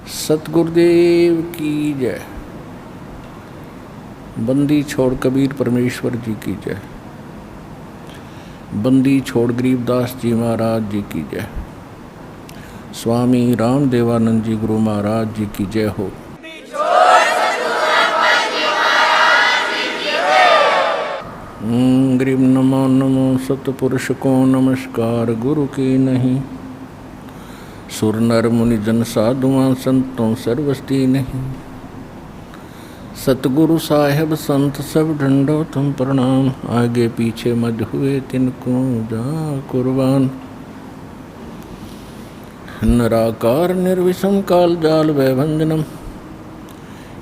सतगुरुदेव की जय। बंदी छोड़ कबीर परमेश्वर जी की जय। बंदी छोड़ गरीबदास जी महाराज जी की जय। स्वामी राम देवानंद जी गुरु महाराज जी की जय हो। गरीब नमो नमो सतपुरुष को नमस्कार गुरु की नहीं। सुर नर मुनि जन साधुआं संतों सर्वस्ती नहीं। सतगुरु साहेब संत सब ढंडो तुम प्रणाम। आगे पीछे मज हुए तिनको जा कुर्बान। निराकार निर्विषम काल जाल वैभंजनम।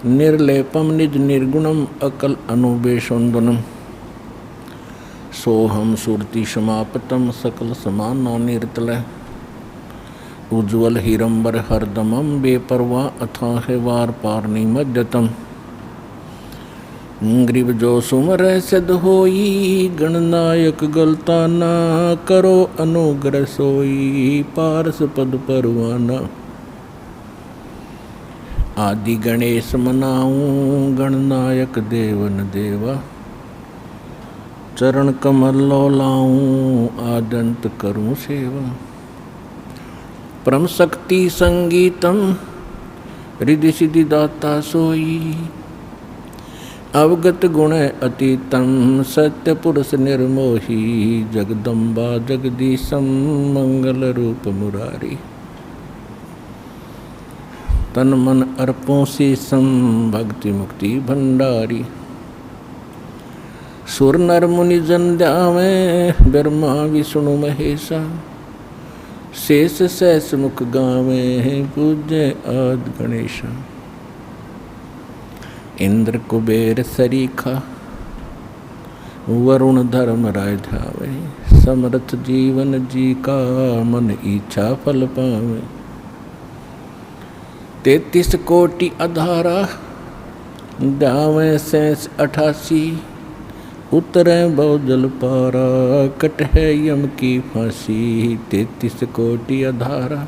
निर्लेपम निज निर्गुणम अकल अनुबेशोन्दनम। सोहम सुरति समापतम सकल समाना निर्तलय। उज्ज्वल हिरंबर हरदमम बेपरवा अथाह वार पार निमज्जतम। गरीब जो सुमर सिद्ध होई गणनायक गलता ना करो अनुग्रह सोई पारस पद परवाना। आदि गणेश मनाऊं गणनायक देवन देवा। चरण कमल लो लाऊं आदंत करूं सेवा। परम शक्ति संगीतम रिद्धि सिद्धि दाता सोई। अवगत गुण अतीतम सत्य पुरुष निर्मोही। जगदम्बा जगदीशम मंगल रूप मुरारी। तन मन अर्पों शीसम भक्ति मुक्ति भंडारी। सुर नर मुनि जन ध्यावें ब्रह्मा विष्णु महेशा। शेष सहस मुख गावें पूज्य आदि गणेशा। इंद्र कुबेर सरीखा वरुण धर्म राय ध्यावे। समर्थ जीवन जी का मन इच्छा फल पावे। 33 कोटि अधारा ध्यावे शेष 88। उतरे बहुजल पारा कट है यम की फांसी। 33 कोटि अधारा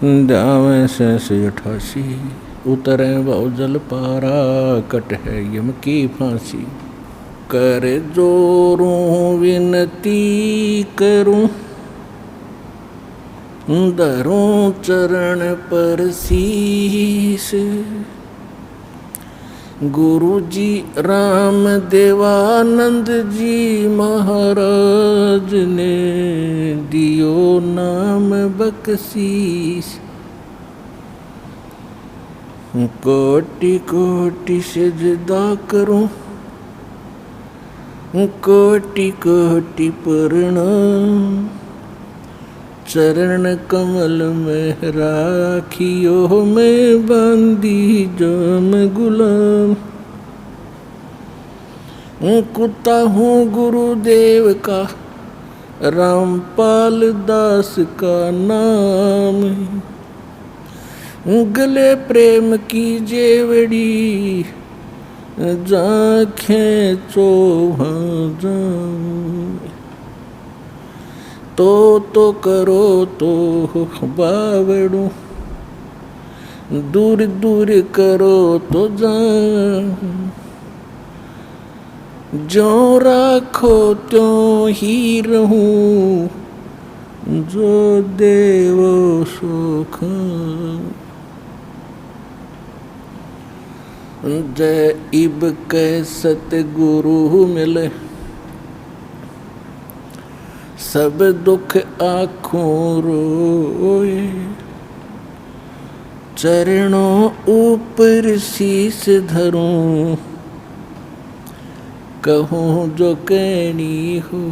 ध्यावे शेष 88। उतरे बहुजल पारा कट है यम की फांसी। कर जोरूं विनती करूं धरूं चरण पर शीश। गुरु जी राम देवानंद जी महाराज ने दियो नाम बख्शीश। कोटि कोटि सिजदा करूं कोटि कोटि प्रणाम। चरण कमल में राखियो मैं बांधी जाम गुलाम। कुत्ता हूँ गुरुदेव का रामपाल दास का नाम। गले प्रेम की जेवड़ी जाखें चौहां जाऊं। तो करो तो बावड़ू दूर दूर करो तो जाऊं। जो राखो त्यों ही रहूं जो देवो सो खाऊं। जय इब कै सतगुरु मिले सब दुख आँखों रोए। चरणों ऊपर शीस धरूं कहूँ जो कहनी हो।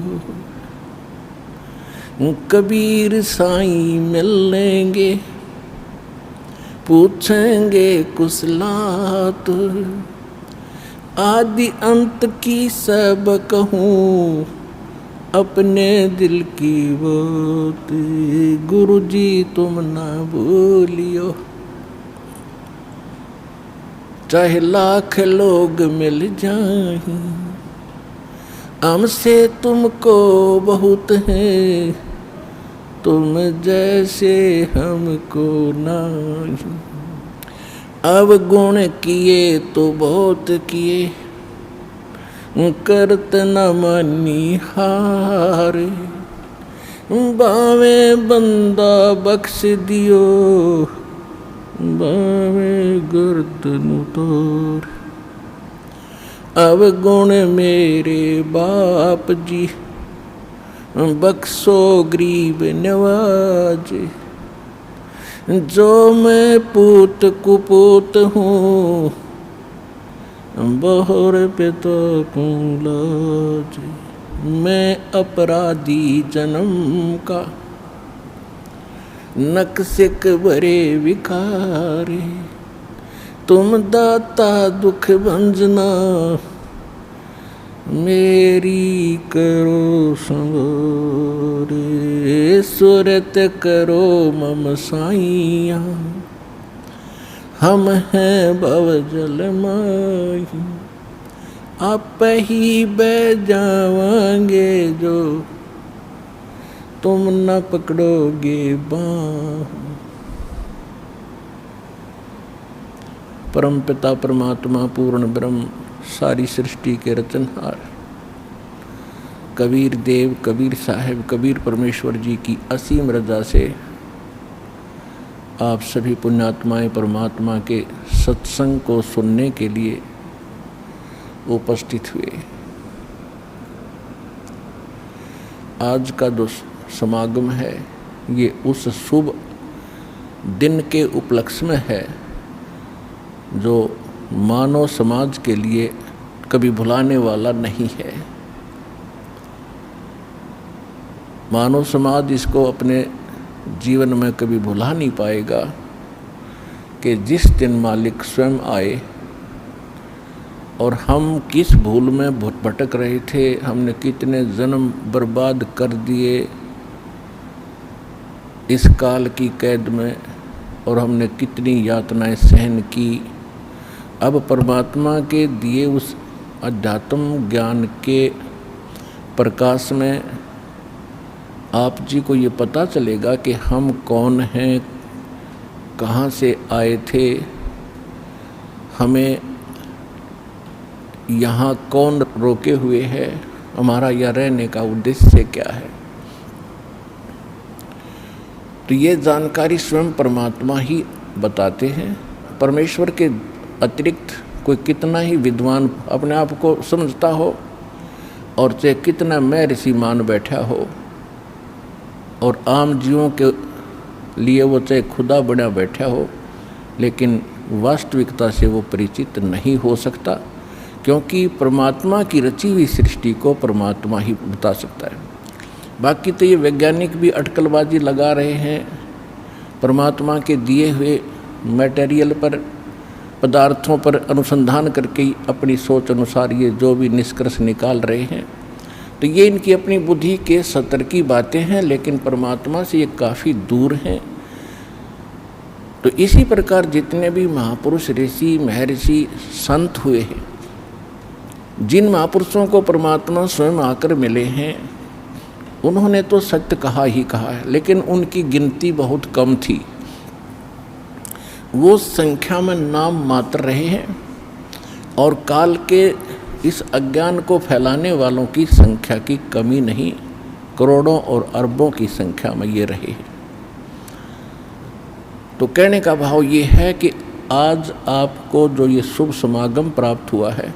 कबीर साईं मिल लेंगे पूछेंगे कुशलात। आदि अंत की सब कहूँ अपने दिल की बात। गुरु जी तुम ना भूलियो चाहे लाख लोग मिल जाएं। हमसे तुमको बहुत है तुम जैसे हमको नहीं। अब गुण किए तो बहुत किए, करत न मानी हारे। बावे बंदा बख्श दियो, बावे गर्दन उतार। अब गुण मेरे बाप जी, बख्शो गरीब नवाजे। जो मैं पूत कुपूत हूँ, बहुर पिता को लाजे। मैं अपराधी जन्म का, नक्सिक भरे विकारे। तुम दाता दुख भंजना, मेरी करो संवारे। सुरत करो मम साइया, हम हैं भवजल माही। आप ही बह जावांगे जो, तुम न पकड़ोगे बाँह। परम पिता परमात्मा पूर्ण ब्रह्म, सारी सृष्टि के रचनहार कबीर देव, कबीर साहिब, कबीर परमेश्वर जी की असीम रजा से आप सभी पुण्यात्माएं परमात्मा के सत्संग को सुनने के लिए उपस्थित हुए। आज का जो समागम है ये उस शुभ दिन के उपलक्ष्य में है जो मानव समाज के लिए कभी भुलाने वाला नहीं है। मानव समाज इसको अपने जीवन में कभी भुला नहीं पाएगा कि जिस दिन मालिक स्वयं आए और हम किस भूल में भटक रहे थे, हमने कितने जन्म बर्बाद कर दिए इस काल की कैद में, और हमने कितनी यातनाएं सहन की। अब परमात्मा के दिए उस अध्यात्म ज्ञान के प्रकाश में आप जी को ये पता चलेगा कि हम कौन हैं, कहाँ से आए थे, हमें यहाँ कौन रोके हुए है, हमारा यह रहने का उद्देश्य क्या है। तो ये जानकारी स्वयं परमात्मा ही बताते हैं। परमेश्वर के अतिरिक्त कोई कितना ही विद्वान अपने आप को समझता हो और चाहे कितना मैं ऋषि मान बैठा हो, और आम जीवों के लिए वो चाहे खुदा बना बैठा हो, लेकिन वास्तविकता से वो परिचित नहीं हो सकता, क्योंकि परमात्मा की रची हुई सृष्टि को परमात्मा ही बता सकता है। बाकी तो ये वैज्ञानिक भी अटकलबाजी लगा रहे हैं, परमात्मा के दिए हुए मटेरियल पर, पदार्थों पर अनुसंधान करके अपनी सोच अनुसार ये जो भी निष्कर्ष निकाल रहे हैं, तो ये इनकी अपनी बुद्धि के स्तर की बातें हैं, लेकिन परमात्मा से ये काफ़ी दूर हैं। तो इसी प्रकार जितने भी महापुरुष, ऋषि, महर्षि, संत हुए हैं, जिन महापुरुषों को परमात्मा स्वयं आकर मिले हैं, उन्होंने तो सत्य कहा ही कहा है, लेकिन उनकी गिनती बहुत कम थी। वो संख्या में नाम मात्र रहे हैं, और काल के इस अज्ञान को फैलाने वालों की संख्या की कमी नहीं, करोड़ों और अरबों की संख्या में ये रहे हैं। तो कहने का भाव ये है कि आज आपको जो ये शुभ समागम प्राप्त हुआ है,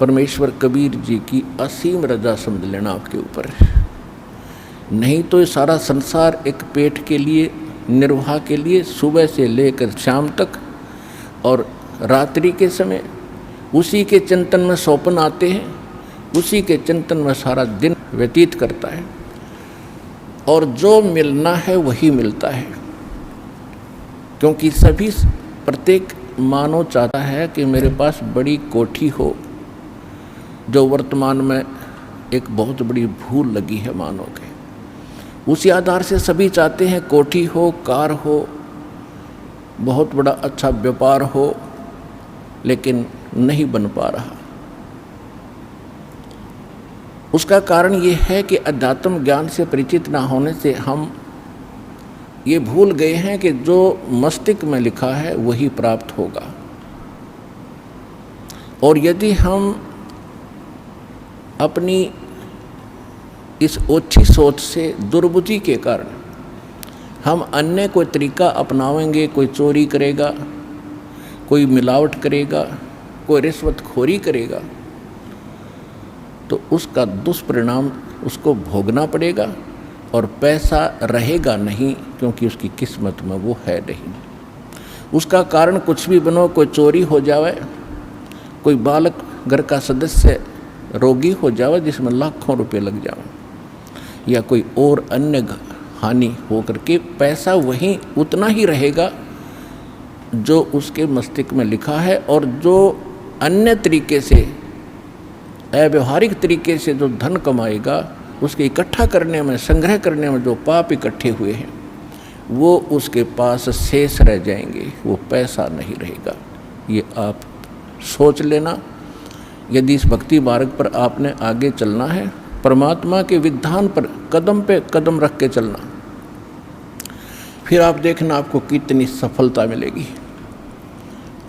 परमेश्वर कबीर जी की असीम रजा समझ लेना आपके ऊपर। नहीं तो ये सारा संसार एक पेट के लिए, निर्वाह के लिए सुबह से लेकर शाम तक और रात्रि के समय उसी के चिंतन में सौपन आते हैं, उसी के चिंतन में सारा दिन व्यतीत करता है, और जो मिलना है वही मिलता है। क्योंकि सभी, प्रत्येक मानव चाहता है कि मेरे पास बड़ी कोठी हो, जो वर्तमान में एक बहुत बड़ी भूल लगी है मानव के। उसी आधार से सभी चाहते हैं कोठी हो, कार हो, बहुत बड़ा अच्छा व्यापार हो, लेकिन नहीं बन पा रहा। उसका कारण ये है कि अध्यात्म ज्ञान से परिचित ना होने से हम ये भूल गए हैं कि जो मस्तिष्क में लिखा है वही प्राप्त होगा। और यदि हम अपनी इस ओछी सोच से, दुर्बुद्धि के कारण हम अन्य कोई तरीका अपनाएंगे, कोई चोरी करेगा, कोई मिलावट करेगा, कोई रिश्वतखोरी करेगा, तो उसका दुष्परिणाम उसको भोगना पड़ेगा और पैसा रहेगा नहीं, क्योंकि उसकी किस्मत में वो है नहीं। उसका कारण कुछ भी बनो, कोई चोरी हो जावे, कोई बालक घर का सदस्य रोगी हो जावे जिसमें लाखों रुपए लग जावे, या कोई और अन्य हानि हो करके पैसा वहीं उतना ही रहेगा जो उसके मस्तिष्क में लिखा है। और जो अन्य तरीके से, अव्यवहारिक तरीके से जो धन कमाएगा, उसके इकट्ठा करने में, संग्रह करने में जो पाप इकट्ठे हुए हैं वो उसके पास शेष रह जाएंगे, वो पैसा नहीं रहेगा। ये आप सोच लेना। यदि इस भक्ति मार्ग पर आपने आगे चलना है, परमात्मा के विधान पर कदम पे कदम रख के चलना, फिर आप देखना आपको कितनी सफलता मिलेगी।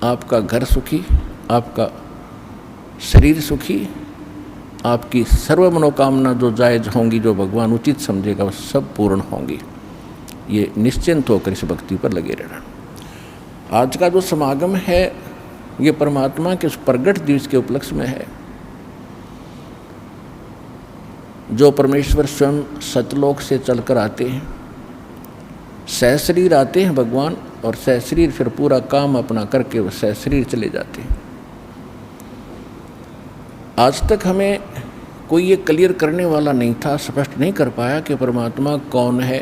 आपका घर सुखी, आपका शरीर सुखी, आपकी सर्व मनोकामना जो जायज होंगी, जो भगवान उचित समझेगा, वो सब पूर्ण होंगी। ये निश्चिंत होकर इस भक्ति पर लगे रहना। आज का जो समागम है ये परमात्मा के उस प्रगट दिवस के उपलक्ष्य में है, जो परमेश्वर स्वयं सतलोक से चलकर आते हैं, सहशरीर आते हैं भगवान, और सहशरीर फिर पूरा काम अपना करके वो सहशरीर चले जाते हैं। आज तक हमें कोई ये क्लियर करने वाला नहीं था, स्पष्ट नहीं कर पाया कि परमात्मा कौन है,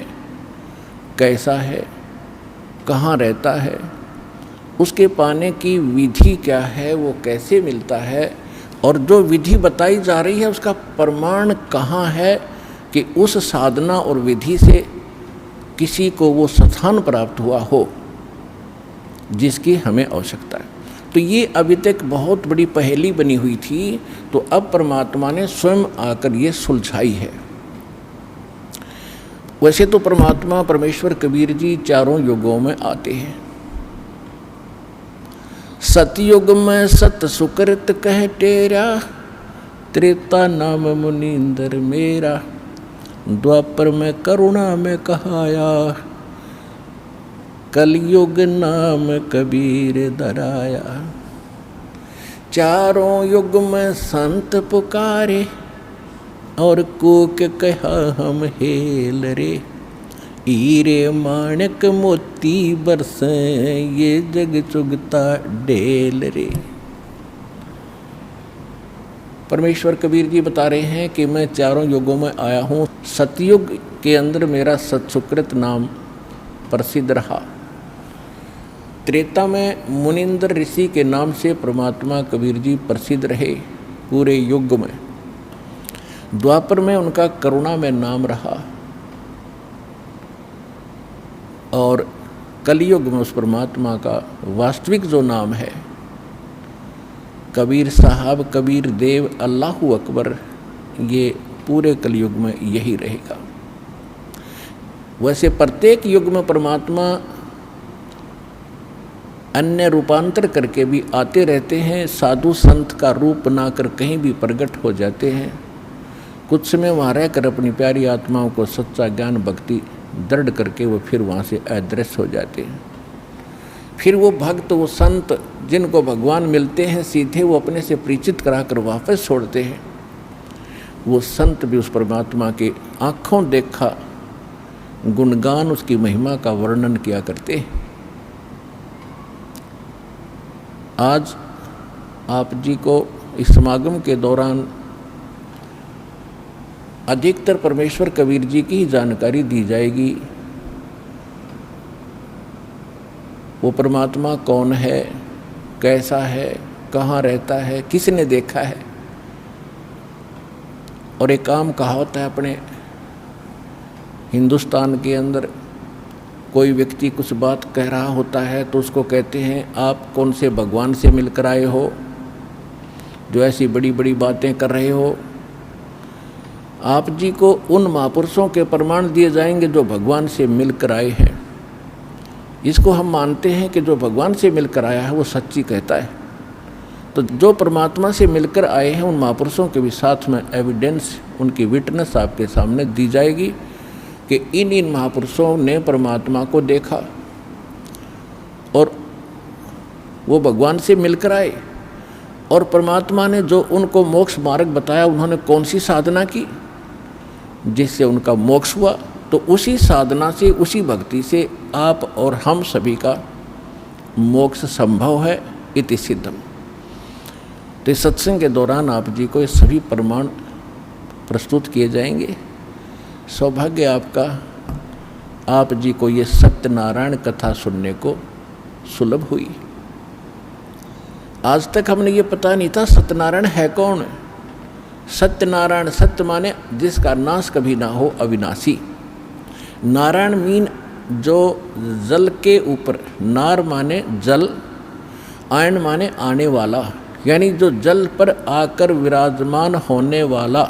कैसा है, कहाँ रहता है, उसके पाने की विधि क्या है, वो कैसे मिलता है, और जो विधि बताई जा रही है उसका प्रमाण कहाँ है कि उस साधना और विधि से किसी को वो स्थान प्राप्त हुआ हो जिसकी हमें आवश्यकता है। तो ये अभी तक बहुत बड़ी पहेली बनी हुई थी, तो अब परमात्मा ने स्वयं आकर ये सुलझाई है। वैसे तो परमात्मा परमेश्वर कबीर जी चारों युगों में आते हैं। सतयुग में सत सुकृत कह टेरा, त्रेता नाम मुनींद्र मेरा, द्वापर में करुणा में कहाया, कलयुग नाम कबीर दराया। चारों युग में संत पुकारे, और कूक कहा हम हेल रे, हीरे माणक मोती बरसे, ये जग चुगता ढेल रे। परमेश्वर कबीर जी बता रहे हैं कि मैं चारों युगों में आया हूँ। सतयुग के अंदर मेरा सत्सुकृत नाम प्रसिद्ध रहा, त्रेता में मुनिंद्र ऋषि के नाम से परमात्मा कबीर जी प्रसिद्ध रहे पूरे युग में, द्वापर में उनका करुणा में नाम रहा, और कलयुग में उस परमात्मा का वास्तविक जो नाम है कबीर साहब, कबीर देव, अल्लाहु अकबर, ये पूरे कलयुग में यही रहेगा। वैसे प्रत्येक युग में परमात्मा अन्य रूपांतर करके भी आते रहते हैं, साधु संत का रूप बनाकर कहीं भी प्रकट हो जाते हैं। कुछ समय वहाँ रहकर अपनी प्यारी आत्माओं को सच्चा ज्ञान भक्ति दृढ़ करके वो फिर वहाँ से अदृश्य हो जाते हैं। फिर वो भक्त, वो संत जिनको भगवान मिलते हैं सीधे, वो अपने से परिचित कराकर वापस छोड़ते हैं। वो संत भी उस परमात्मा के आँखों देखा गुणगान, उसकी महिमा का वर्णन किया करते हैं। आज आप जी को इस समागम के दौरान अधिकतर परमेश्वर कबीर जी की ही जानकारी दी जाएगी। वो परमात्मा कौन है, कैसा है, कहाँ रहता है, किसने देखा है। और एक आम कहावत है अपने हिंदुस्तान के अंदर, कोई व्यक्ति कुछ बात कह रहा होता है तो उसको कहते हैं आप कौन से भगवान से मिलकर आए हो जो ऐसी बड़ी बड़ी बातें कर रहे हो। आप जी को उन महापुरुषों के प्रमाण दिए जाएंगे जो भगवान से मिलकर आए हैं। इसको हम मानते हैं कि जो भगवान से मिलकर आया है वो सच्ची कहता है। तो जो परमात्मा से मिलकर आए हैं उन महापुरुषों के भी साथ में एविडेंस, उनकी विटनेस आपके सामने दी जाएगी कि इन महापुरुषों ने परमात्मा को देखा और वो भगवान से मिलकर आए, और परमात्मा ने जो उनको मोक्ष मार्ग बताया, उन्होंने कौन सी साधना की जिससे उनका मोक्ष हुआ। तो उसी साधना से, उसी भक्ति से आप और हम सभी का मोक्ष संभव है, इति सिद्धम। तो इस सत्संग के दौरान आप जी को ये सभी प्रमाण प्रस्तुत किए जाएंगे। सौभाग्य आपका, आप जी को ये सत्यनारायण कथा सुनने को सुलभ हुई। आज तक हमने ये पता नहीं था सत्यनारायण है कौन। सत्यनारायण, सत्य माने जिसका नाश कभी ना हो, अविनाशी। नारायण मीन जो जल के ऊपर, नार माने जल, आयन माने आने वाला, यानी जो जल पर आकर विराजमान होने वाला।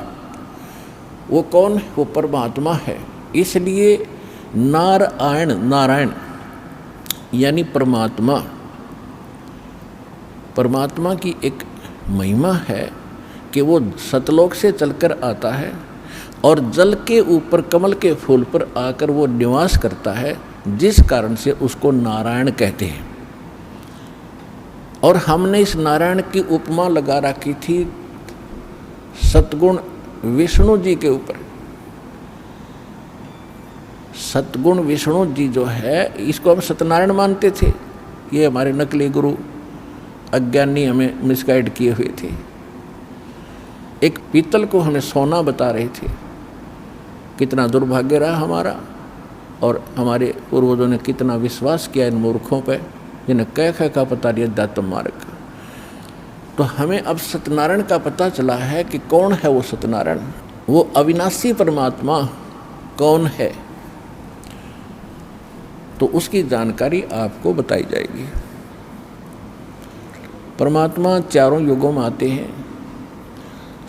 वो कौन? वो परमात्मा है। इसलिए नारायण, नारायण यानी परमात्मा। परमात्मा की एक महिमा है कि वो सतलोक से चलकर आता है और जल के ऊपर, कमल के फूल पर आकर वो निवास करता है, जिस कारण से उसको नारायण कहते हैं। और हमने इस नारायण की उपमा लगा रखी थी सतगुण विष्णु जी के ऊपर। सतगुण विष्णु जी जो है, इसको हम सत्यनारायण मानते थे। ये हमारे नकली गुरु अज्ञानी हमें मिसगाइड किए हुए थे। एक पीतल को हमें सोना बता रहे थे। कितना दुर्भाग्य रहा हमारा, और हमारे पूर्वजों ने कितना विश्वास किया इन मूर्खों पे, जिन्हें कह का पता नहीं अध्यात्म मार्ग। तो हमें अब सत्यनारायण का पता चला है कि कौन है वो सत्यनारायण। वो अविनाशी परमात्मा कौन है, तो उसकी जानकारी आपको बताई जाएगी। परमात्मा चारों युगों में आते हैं।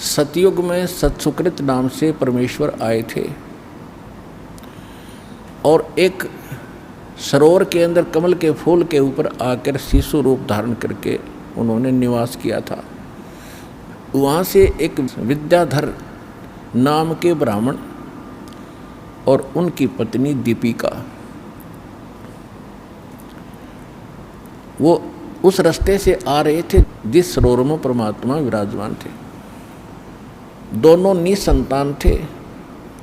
सतयुग में सत्सुकृत नाम से परमेश्वर आए थे और एक सरोवर के अंदर कमल के फूल के ऊपर आकर शिशु रूप धारण करके उन्होंने निवास किया था। वहाँ से एक विद्याधर नाम के ब्राह्मण और उनकी पत्नी दीपिका, वो उस रास्ते से आ रहे थे जिस सरोवर में परमात्मा विराजमान थे। दोनों निसंतान थे।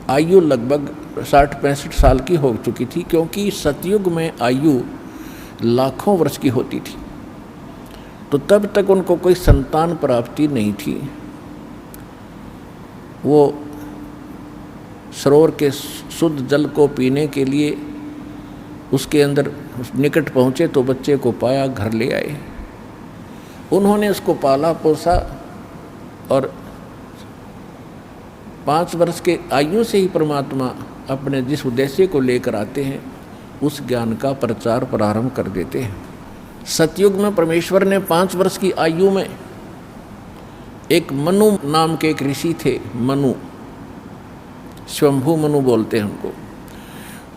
आयु लगभग 60-65 साल की हो चुकी थी, क्योंकि सतयुग में आयु लाखों वर्ष की होती थी। तो तब तक उनको कोई संतान प्राप्ति नहीं थी। वो सरोवर के शुद्ध जल को पीने के लिए उसके अंदर निकट पहुँचे तो बच्चे को पाया, घर ले आए। उन्होंने उसको पाला पोसा और 5 वर्ष के आयु से ही परमात्मा अपने जिस उद्देश्य को लेकर आते हैं उस ज्ञान का प्रचार प्रारंभ कर देते हैं। सतयुग में परमेश्वर ने 5 वर्ष की आयु में एक मनु नाम के एक ऋषि थे, मनु, स्वयंभू मनु बोलते हैं उनको,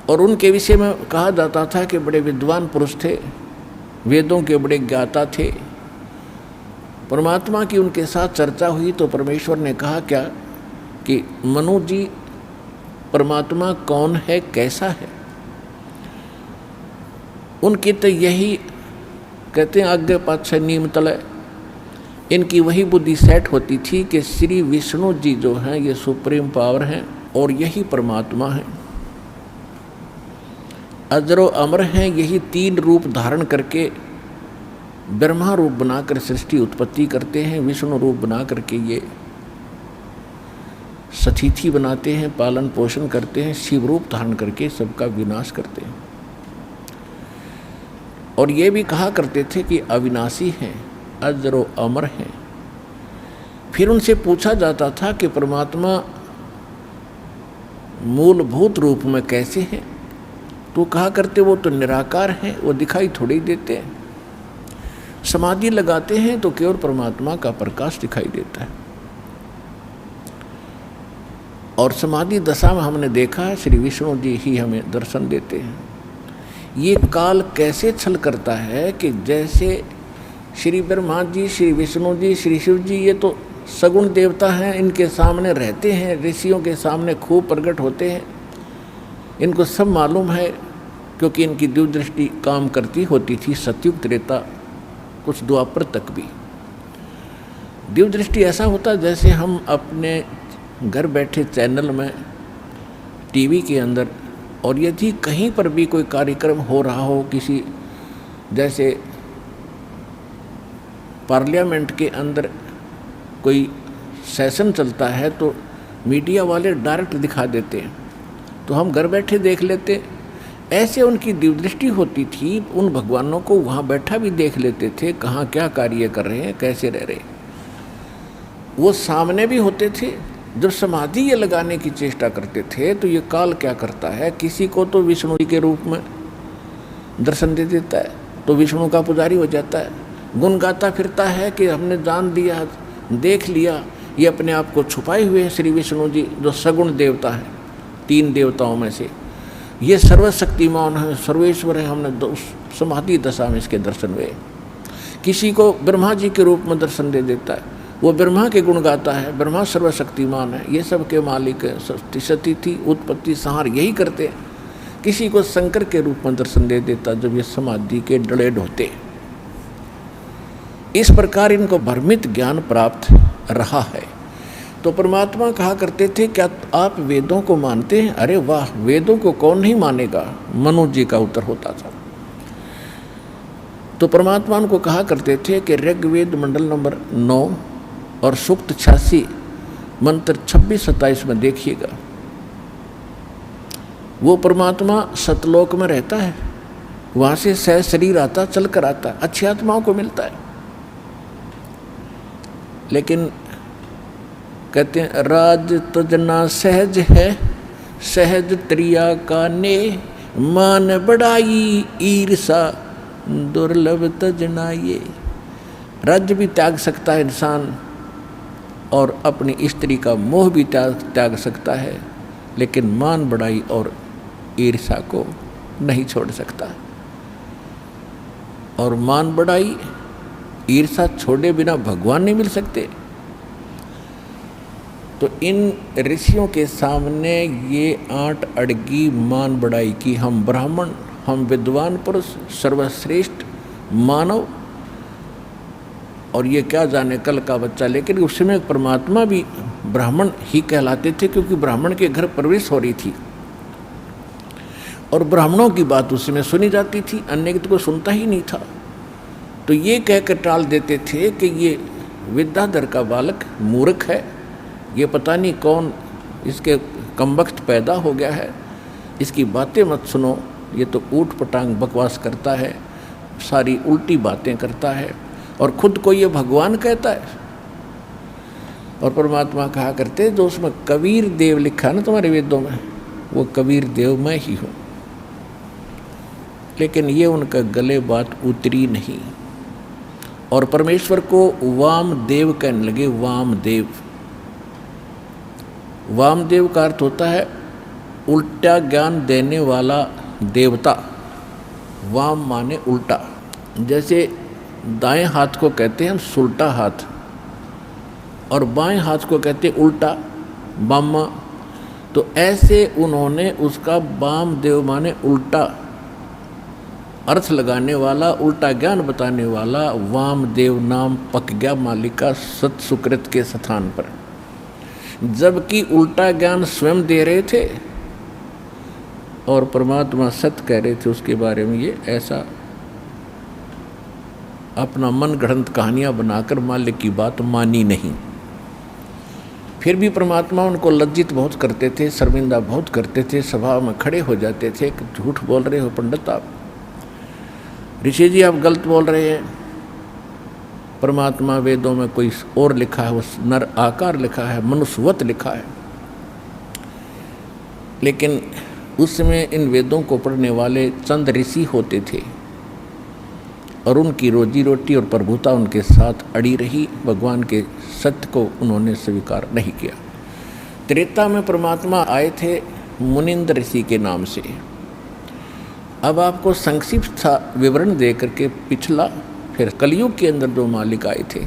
और उनके विषय में कहा जाता था कि बड़े विद्वान पुरुष थे, वेदों के बड़े ज्ञाता थे। परमात्मा की उनके साथ चर्चा हुई तो परमेश्वर ने कहा क्या कि मनु जी, परमात्मा कौन है, कैसा है। उनकी तो यही कहते हैं आगे पाछे नीम तले, इनकी वही बुद्धि सेट होती थी कि श्री विष्णु जी जो हैं ये सुप्रीम पावर हैं और यही परमात्मा है। अजरो अमर हैं, यही 3 रूप धारण करके ब्रह्मा रूप बनाकर सृष्टि उत्पत्ति करते हैं, विष्णु रूप बना करके ये सतिथि बनाते हैं, पालन पोषण करते हैं, शिव रूप धारण करके सबका विनाश करते हैं। और ये भी कहा करते थे कि अविनाशी हैं, अजरो अमर हैं। फिर उनसे पूछा जाता था कि परमात्मा मूलभूत रूप में कैसे हैं, तो कहा करते वो तो निराकार हैं, वो दिखाई थोड़ी देते हैं। समाधि लगाते हैं तो केवल परमात्मा का प्रकाश दिखाई देता है। और समाधि दशा में हमने देखा है श्री विष्णु जी ही हमें दर्शन देते हैं। ये काल कैसे छल करता है कि जैसे श्री ब्रह्मा जी, श्री विष्णु जी, श्री शिव जी ये तो सगुण देवता हैं, इनके सामने रहते हैं, ऋषियों के सामने खूब प्रकट होते हैं, इनको सब मालूम है क्योंकि इनकी दिव्य दृष्टि काम करती होती थी सतयुग त्रेता कुछ द्वापर तक भी। दिव्य दृष्टि ऐसा होता जैसे हम अपने घर बैठे चैनल में टीवी के अंदर, और यदि कहीं पर भी कोई कार्यक्रम हो रहा हो, किसी जैसे पार्लियामेंट के अंदर कोई सेशन चलता है तो मीडिया वाले डायरेक्ट दिखा देते हैं, तो हम घर बैठे देख लेते। ऐसे उनकी दिव्य दृष्टि होती थी, उन भगवानों को वहाँ बैठा भी देख लेते थे, कहाँ क्या कार्य कर रहे हैं, कैसे रह रहे, वो सामने भी होते थे। जब समाधि ये लगाने की चेष्टा करते थे तो ये काल क्या करता है, किसी को तो विष्णु जी के रूप में दर्शन दे देता है तो विष्णु का पुजारी हो जाता है, गुण गाता फिरता है कि हमने जान दिया, देख लिया, ये अपने आप को छुपाए हुए हैं श्री विष्णु जी जो सगुण देवता है, 3 देवताओं में से ये सर्वशक्तिमान है, सर्वेश्वर है। हमने समाधि दशा में इसके दर्शन हुए। किसी को ब्रह्मा जी के रूप में दर्शन दे देता है, वो ब्रह्मा के गुण गाता है, ब्रह्मा सर्वशक्तिमान है, ये सब के मालिक है, सृष्टि थी उत्पत्ति संहार यही करते हैं। किसी को शंकर के रूप में दर्शन दे देता जब ये समाधि के डड़ेड होते। इस प्रकार इनको भ्रमित ज्ञान प्राप्त रहा है। तो परमात्मा कहा करते थे क्या आप वेदों को मानते हैं? अरे वाह, वेदों को कौन नहीं मानेगा, मनु जी का उत्तर होता था। तो परमात्मा उनको कहा करते थे कि ऋग्वेद मंडल नंबर 9 और सूक्त 86 मंत्र 26-27 में देखिएगा, वो परमात्मा सतलोक में रहता है, वहाँ से सह शरीर आता, चल कर आता, अच्छी आत्माओं को मिलता है। लेकिन कहते हैं राज तजना सहज है, सहज त्रिया का ने, मान बढ़ाई ईर्षा दुर्लभ तजना ये। राज्य भी त्याग सकता है इंसान और अपनी स्त्री का मोह भी त्याग सकता है, लेकिन मान बढ़ाई और ईर्षा को नहीं छोड़ सकता। और मान बढ़ाई ईर्षा छोड़े बिना भगवान नहीं मिल सकते। तो इन ऋषियों के सामने ये 8 अड़गी मान बढ़ाई की हम ब्राह्मण, हम विद्वान पुरुष, सर्वश्रेष्ठ मानव, और ये क्या जाने कल का बच्चा। लेकिन उस समय परमात्मा भी ब्राह्मण ही कहलाते थे क्योंकि ब्राह्मण के घर प्रवेश हो रही थी और ब्राह्मणों की बात उस समय सुनी जाती थी, अन्य की तो कोई सुनता ही नहीं था। तो ये कहकर टाल देते थे कि ये विद्याधर का बालक मूर्ख है, ये पता नहीं कौन इसके कमबख्त पैदा हो गया है, इसकी बातें मत सुनो, ये तो ऊट पटांग बकवास करता है, सारी उल्टी बातें करता है और खुद को ये भगवान कहता है। और परमात्मा कहा करते जो उसमें कबीर देव लिखा है ना तुम्हारे वेदों में, वो कबीर देव मैं ही हूँ। लेकिन ये उनका गले बात उतरी नहीं और परमेश्वर को वामदेव कहने लगे। वामदेव, वामदेव का अर्थ होता है उल्टा ज्ञान देने वाला देवता। वाम माने उल्टा, जैसे दाएं हाथ को कहते हैं हम सुल्टा हाथ और बाएं हाथ को कहते हैं उल्टा बामा। तो ऐसे उन्होंने उसका वामदेव माने उल्टा अर्थ लगाने वाला, उल्टा ज्ञान बताने वाला वामदेव नाम पक गया मालिका सत सुकृत के स्थान पर, जबकि उल्टा ज्ञान स्वयं दे रहे थे और परमात्मा सत्य कह रहे थे उसके बारे में। ये ऐसा अपना मन गढ़ंत कहानियाँ बनाकर मालिक की बात मानी नहीं। फिर भी परमात्मा उनको लज्जित बहुत करते थे, शर्मिंदा बहुत करते थे, सभा में खड़े हो जाते थे कि झूठ बोल रहे हो पंडित आप, ऋषि जी आप गलत बोल रहे हैं। परमात्मा वेदों में कोई और लिखा है, उस नर आकार लिखा है, मनुष्यवत लिखा है। लेकिन उस समय इन वेदों को पढ़ने वाले चंद ऋषि होते थे और उनकी रोजी रोटी और प्रभुता उनके साथ अड़ी रही। भगवान के सत्य को उन्होंने स्वीकार नहीं किया। त्रेता में परमात्मा आए थे मुनिंद्र ऋषि के नाम से। अब आपको संक्षिप्त सा विवरण दे करके पिछला फिर कलयुग के अंदर जो मालिक आए थे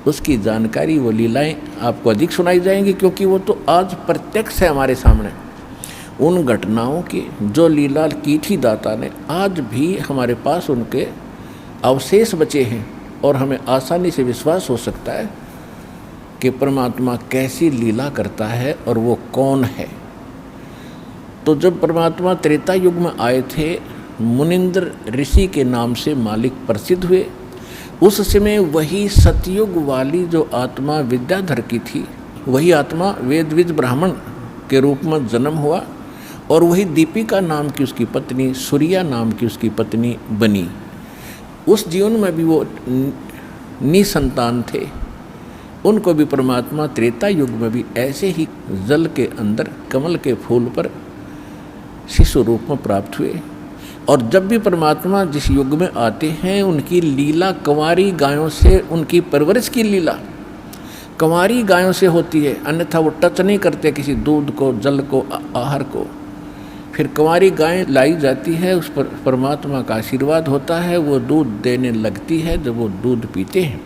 उसकी जानकारी, वो लीलाएं आपको अधिक सुनाई जाएंगी, क्योंकि वो तो आज प्रत्यक्ष है हमारे सामने। उन घटनाओं की जो लीला की थी दाता ने, आज भी हमारे पास उनके अवशेष बचे हैं और हमें आसानी से विश्वास हो सकता है कि परमात्मा कैसी लीला करता है और वो कौन है। तो जब परमात्मा त्रेता युग में आए थे, मुनिंद्र ऋषि के नाम से मालिक प्रसिद्ध हुए। उस समय वही सतयुग वाली जो आत्मा विद्याधर की थी, वही आत्मा वेदविद ब्राह्मण के रूप में जन्म हुआ और वही दीपिका नाम की उसकी पत्नी, सूर्या नाम की उसकी पत्नी बनी। उस जीवन में भी वो निसंतान थे। उनको भी परमात्मा त्रेता युग में भी ऐसे ही जल के अंदर कमल के फूल पर शिशु रूप में प्राप्त हुए। और जब भी परमात्मा जिस युग में आते हैं, उनकी लीला कंवारी गायों से, उनकी परवरिश की लीला कंवारी गायों से होती है, अन्यथा वो टच नहीं करते किसी दूध को, जल को, आहार को। फिर कंवारी गायें लाई जाती है, उस पर परमात्मा का आशीर्वाद होता है, वो दूध देने लगती है जब वो दूध पीते हैं।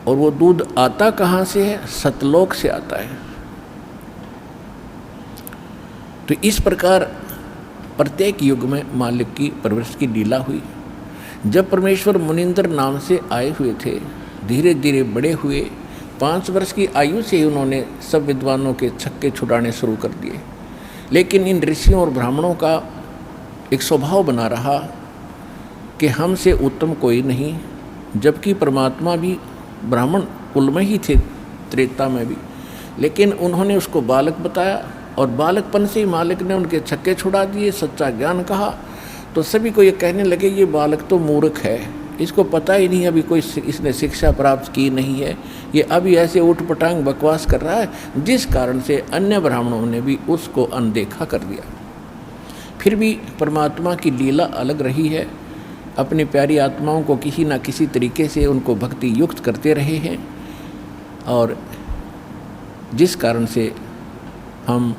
और वो दूध आता कहाँ से है? सतलोक से आता है। तो इस प्रकार प्रत्येक युग में मालिक की परवरिश की लीला हुई। जब परमेश्वर मुनिंद्र नाम से आए हुए थे, धीरे धीरे बड़े हुए। 5 वर्ष की आयु से ही उन्होंने सब विद्वानों के छक्के छुड़ाने शुरू कर दिए। लेकिन इन ऋषियों और ब्राह्मणों का एक स्वभाव बना रहा कि हमसे उत्तम कोई नहीं, जबकि परमात्मा भी ब्राह्मण कुल में ही थे, त्रेता में भी। लेकिन उन्होंने उसको बालक बताया और बालकपन से ही मालिक ने उनके छक्के छुड़ा दिए, सच्चा ज्ञान कहा। तो सभी को ये कहने लगे ये बालक तो मूर्ख है, इसको पता ही नहीं, अभी कोई इसने शिक्षा प्राप्त की नहीं है, ये अभी ऐसे उठपटांग बकवास कर रहा है। जिस कारण से अन्य ब्राह्मणों ने भी उसको अनदेखा कर दिया। फिर भी परमात्मा की लीला अलग रही है। अपनी प्यारी आत्माओं को किसी न किसी तरीके से उनको भक्ति युक्त करते रहे हैं, और जिस कारण से हम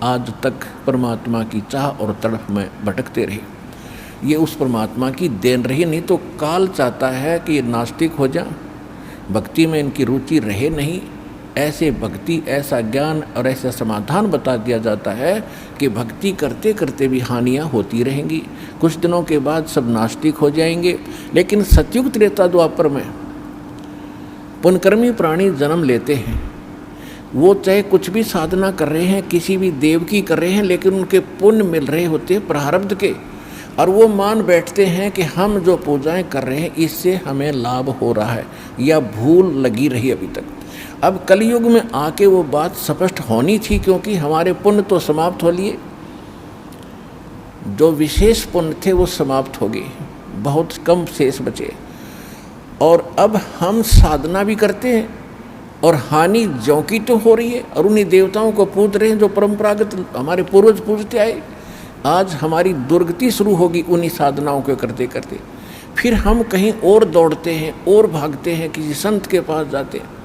आज तक परमात्मा की चाह और तड़प में भटकते रहे। ये उस परमात्मा की देन रही, नहीं तो काल चाहता है कि ये नास्तिक हो जाए, भक्ति में इनकी रुचि रहे नहीं। ऐसे भक्ति, ऐसा ज्ञान और ऐसा समाधान बता दिया जाता है कि भक्ति करते करते भी हानियाँ होती रहेंगी। कुछ दिनों के बाद सब नास्तिक हो जाएंगे। लेकिन सतयुग त्रेता द्वापर में पुण्यकर्मी प्राणी जन्म लेते हैं। वो चाहे कुछ भी साधना कर रहे हैं, किसी भी देव की कर रहे हैं, लेकिन उनके पुण्य मिल रहे होते हैं प्रारब्ध के, और वो मान बैठते हैं कि हम जो पूजाएं कर रहे हैं इससे हमें लाभ हो रहा है, या भूल लगी रही अभी तक। अब कलयुग में आके वो बात स्पष्ट होनी थी, क्योंकि हमारे पुण्य तो समाप्त हो लिए, जो विशेष पुण्य थे वो समाप्त हो गए, बहुत कम शेष बचे। और अब हम साधना भी करते हैं और हानि ज्यों की तो हो रही है, और उन्हीं देवताओं को पूज रहे हैं जो परंपरागत हमारे पूर्वज पूजते आए। आज हमारी दुर्गति शुरू होगी उन्हीं साधनाओं को करते करते। फिर हम कहीं और दौड़ते हैं और भागते हैं, किसी संत के पास जाते हैं।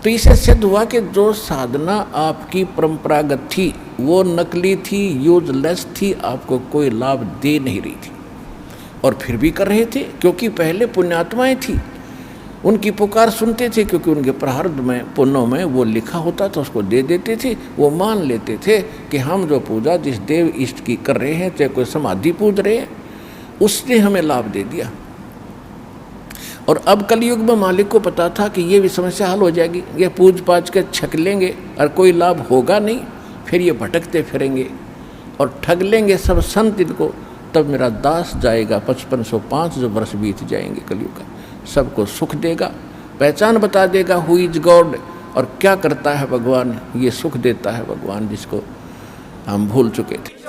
तो इससे सिद्ध हुआ कि जो साधना आपकी परंपरागत थी वो नकली थी, यूजलेस थी, आपको कोई लाभ दे नहीं रही थी। और फिर भी कर रहे थे, क्योंकि पहले पुण्यात्माएं थी, उनकी पुकार सुनते थे, क्योंकि उनके प्रारब्ध में, पुण्यों में वो लिखा होता था, उसको दे देते थे। वो मान लेते थे कि हम जो पूजा जिस देव इष्ट की कर रहे हैं, चाहे कोई समाधि पूज रहे हैं, उसने हमें लाभ दे दिया। और अब कलयुग में मालिक को पता था कि ये भी समस्या हल हो जाएगी, ये पूज पाज के छक लेंगे और कोई लाभ होगा नहीं, फिर ये भटकते फिरेंगे और ठग लेंगे सब संत इनको। तब मेरा दास जाएगा 5505 जो वर्ष बीत जाएंगे कलयुग का, सबको सुख देगा, पहचान बता देगा हु इज गॉड, और क्या करता है भगवान, ये सुख देता है भगवान जिसको हम भूल चुके थे।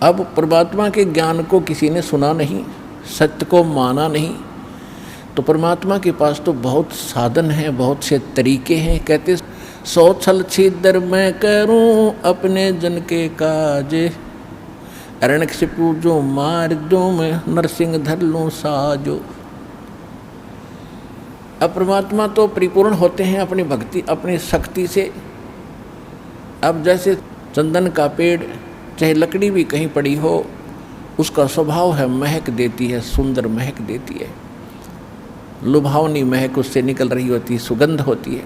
अब परमात्मा के ज्ञान को किसी ने सुना नहीं, सत्य को माना नहीं, तो परमात्मा के पास तो बहुत साधन हैं, बहुत से तरीके हैं। कहते 100 छल छिद्र मैं करूं अपने जन के काज, हिरण्यकशिपु जो मार दूं मैं, नरसिंह धर लूं साजो। अब परमात्मा तो परिपूर्ण होते हैं अपनी भक्ति अपनी शक्ति से। अब जैसे चंदन का पेड़ चाहे लकड़ी भी कहीं पड़ी हो, उसका स्वभाव है महक देती है, सुंदर महक देती है, लुभावनी महक उससे निकल रही होती है, सुगंध होती है।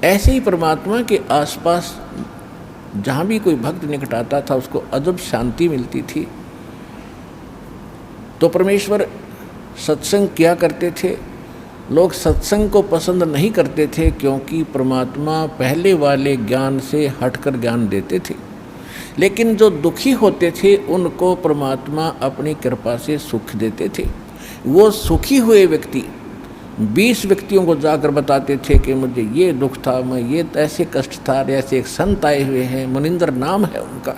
ऐसे ही परमात्मा के आसपास जहाँ भी कोई भक्त निकट आता था उसको अजब शांति मिलती थी। तो परमेश्वर सत्संग किया करते थे। लोग सत्संग को पसंद नहीं करते थे क्योंकि परमात्मा पहले वाले ज्ञान से हटकर ज्ञान देते थे। लेकिन जो दुखी होते थे उनको परमात्मा अपनी कृपा से सुख देते थे। वो सुखी हुए व्यक्ति 20 व्यक्तियों को जाकर बताते थे कि मुझे ये दुख था, मैं ये ऐसे कष्ट था, ऐसे एक संत आए हुए हैं, मुनिंदर नाम है उनका,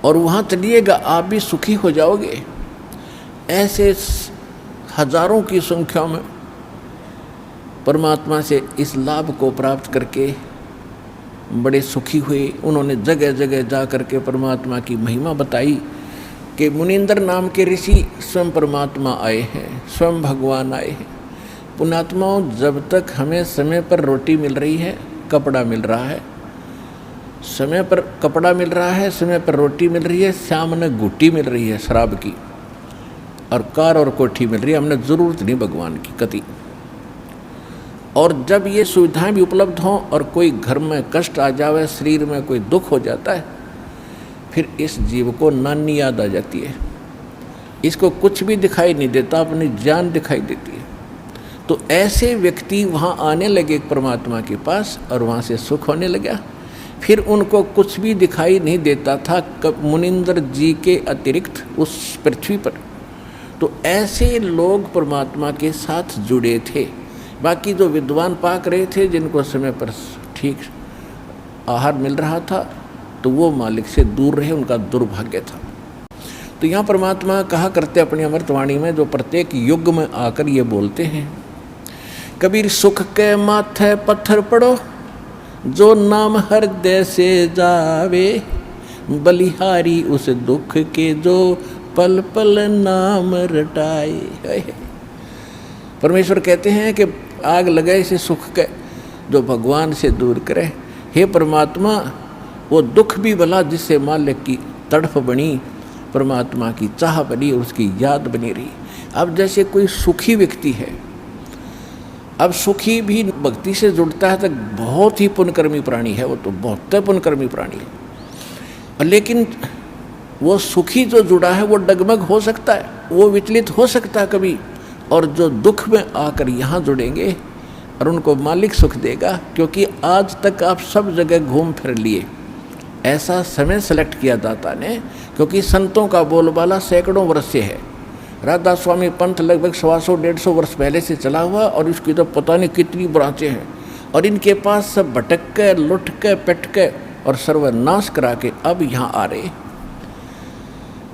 और वहाँ चलिएगा आप भी सुखी हो जाओगे। ऐसे हजारों की संख्या में परमात्मा से इस लाभ को प्राप्त करके बड़े सुखी हुए। उन्होंने जगह जगह जा कर के परमात्मा की महिमा बताई कि मुनिंदर नाम के ऋषि स्वयं परमात्मा आए हैं, स्वयं भगवान आए हैं। पुण्यात्माओं, जब तक हमें समय पर रोटी मिल रही है, कपड़ा मिल रहा है, समय पर कपड़ा मिल रहा है, समय पर रोटी मिल रही है, सामने गुट्टी मिल रही है शराब की, और कार और कोठी मिल रही है, हमने ज़रूरत नहीं भगवान की कति। और जब ये सुविधाएं भी उपलब्ध हों और कोई घर में कष्ट आ जावे, शरीर में कोई दुख हो जाता है, फिर इस जीव को नानी याद आ जाती है। इसको कुछ भी दिखाई नहीं देता, अपनी जान दिखाई देती है। तो ऐसे व्यक्ति वहाँ आने लगे परमात्मा के पास और वहाँ से सुख होने लगा। फिर उनको कुछ भी दिखाई नहीं देता था मुनिंदर जी के अतिरिक्त उस पृथ्वी पर। तो ऐसे लोग परमात्मा के साथ जुड़े थे। बाकी जो विद्वान पाक रहे थे, जिनको समय पर ठीक आहार मिल रहा था, तो वो मालिक से दूर रहे, उनका दुर्भाग्य था। तो यहाँ परमात्मा कहा करते अपनी अमृतवाणी में, जो प्रत्येक युग में आकर ये बोलते हैं, कबीर सुख के माथे पत्थर पड़ो, जो नाम हृदय से जावे, बलिहारी उस दुख के जो पल पल नाम रटाए। परमेश्वर कहते हैं कि आग लगाए से सुख के जो भगवान से दूर करे। हे परमात्मा, वो दुख भी भला जिससे मालिक की तड़फ बनी, परमात्मा की चाह बनी और उसकी याद बनी रही। अब जैसे कोई सुखी व्यक्ति है, अब सुखी भी भक्ति से जुड़ता है तो बहुत ही पुण्यकर्मी प्राणी है, वो तो बहुत पुण्यकर्मी प्राणी है। लेकिन वो सुखी जो जुड़ा है वो डगमग हो सकता है, वो विचलित हो सकता है कभी। और जो दुख में आकर यहाँ जुड़ेंगे और उनको मालिक सुख देगा, क्योंकि आज तक आप सब जगह घूम फिर लिए। ऐसा समय सेलेक्ट किया दाता ने, क्योंकि संतों का बोलबाला सैकड़ों वर्ष से है। राधा स्वामी पंथ लगभग 100-150 वर्ष पहले से चला हुआ, और इसकी तो पता नहीं कितनी ब्रांचें हैं, और इनके पास सब भटक के, लुट के, पिट के और सर्वनाश करा के अब यहाँ आ रहे।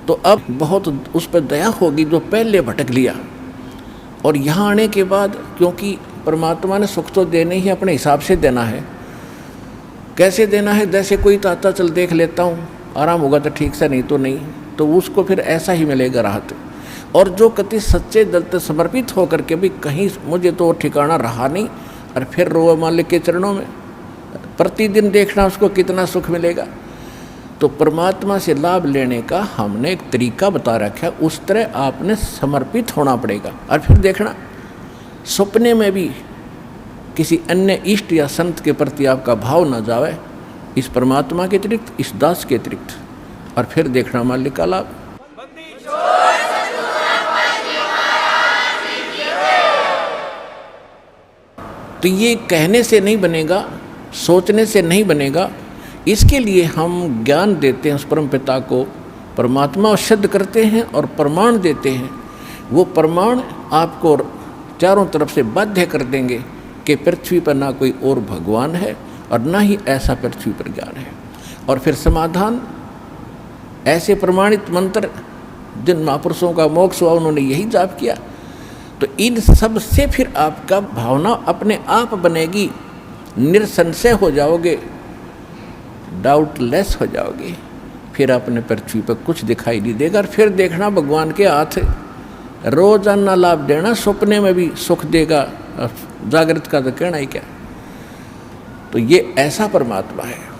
तो अब बहुत उस पर दया होगी जो पहले भटक लिया। और यहाँ आने के बाद, क्योंकि परमात्मा ने सुख तो देने ही अपने हिसाब से देना है। कैसे देना है? जैसे कोई ताता चल देख लेता हूँ, आराम होगा तो ठीक से, नहीं तो नहीं, तो उसको फिर ऐसा ही मिलेगा राहत। और जो कति सच्चे दिल से समर्पित होकर के भी कहीं मुझे तो ठिकाना रहा नहीं, और फिर रोए मालिक के चरणों में, प्रतिदिन देखना उसको कितना सुख मिलेगा। तो परमात्मा से लाभ लेने का हमने एक तरीका बता रखा है, उस तरह आपने समर्पित होना पड़ेगा। और फिर देखना सपने में भी किसी अन्य इष्ट या संत के प्रति आपका भाव न जावे, इस परमात्मा के अतिरिक्त, इस दास के अतिरिक्त, और फिर देखना मालिक का लाभ। तो ये कहने से नहीं बनेगा, सोचने से नहीं बनेगा। इसके लिए हम ज्ञान देते हैं उस परम पिता को, परमात्मा सिद्ध करते हैं और प्रमाण देते हैं। वो प्रमाण आपको चारों तरफ से बाध्य कर देंगे कि पृथ्वी पर ना कोई और भगवान है और ना ही ऐसा पृथ्वी पर ज्ञान है। और फिर समाधान, ऐसे प्रमाणित मंत्र जिन महापुरुषों का मोक्ष हुआ उन्होंने यही जाप किया। तो इन सब से फिर आपका भावना अपने आप बनेगी, निसंशय हो जाओगे, डाउटलेस हो जाओगे। फिर अपने पृथ्वी पर कुछ दिखाई नहीं देगा। और फिर देखना भगवान के हाथ रोजाना लाभ देना, सपने में भी सुख देगा, जागृत का तो कहना ही क्या। तो ये ऐसा परमात्मा है